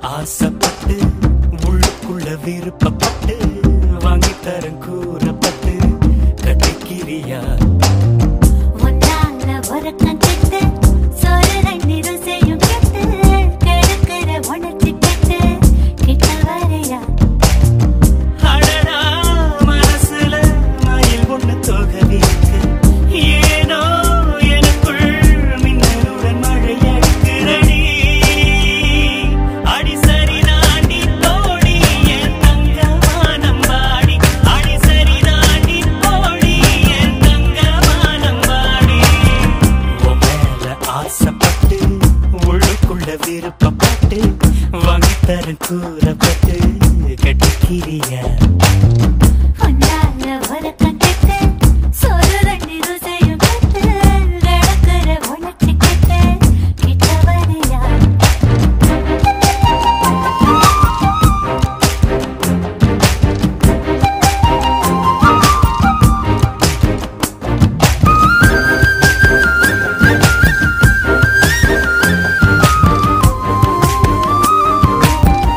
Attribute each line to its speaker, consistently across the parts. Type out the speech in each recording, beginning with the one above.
Speaker 1: ஆசைப்பட்டு உள்ளுக்குள்ள விருப்பப்பட்டு வாங்கி தரேன் கூறப்பட்டு கட்டிக்கிறியா
Speaker 2: ஒன்னால வரக்கம் கெட்டு சோறு தண்ணீர் செய்யும் கெட்டு கெடுக்கிற உணர்ச்சி கெட்டு கிட்ட வரையா
Speaker 1: அடடா மனசுல மயில் ஒண்ணு தொகவிருக்கு ஏனோ எனக்குள் மின்னலுடன் மழை அடிக்கிறடி அடி சரி தாண்டி தோடி என் தங்கமானம் பாடி அடி சரி தாண்டி தோடி என் தங்கமானம் பாடி உன் மேல ஆசைப்பட்டு உள்ளுக்குள்ள விருப்பப்பட்டு வாங்கி தரேன் கூறப்பட்டு கட்டிக்கிறியா
Speaker 2: ஒன்னால வரக்கம் கெட்டு சோறு தண்ணீர் செய்யும் கெட்டு கெடுக்கிற உணர்ச்சி கெட்டு கிட்ட வரையா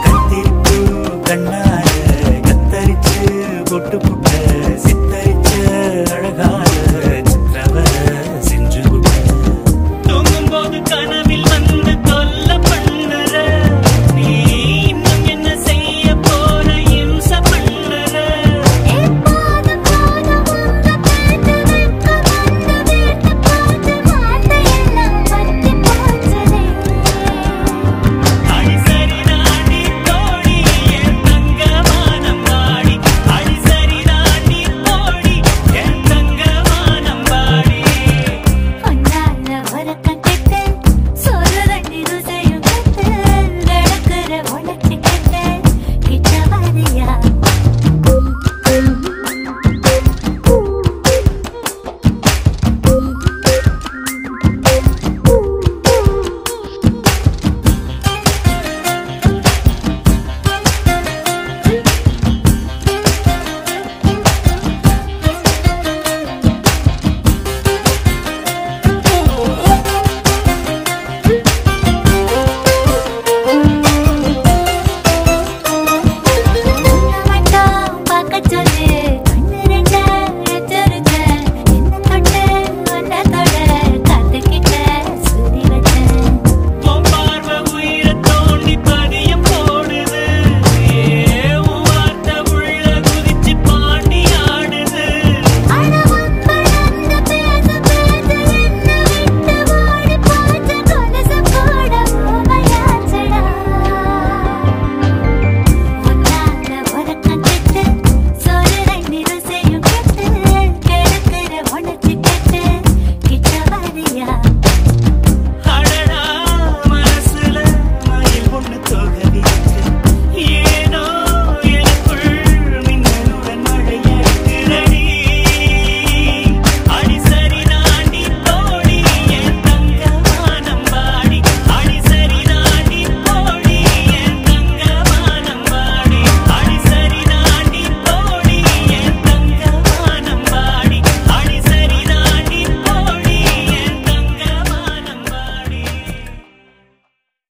Speaker 1: கத்திரிப்பு கண்ணால கத்தரிச்சு பொட்டு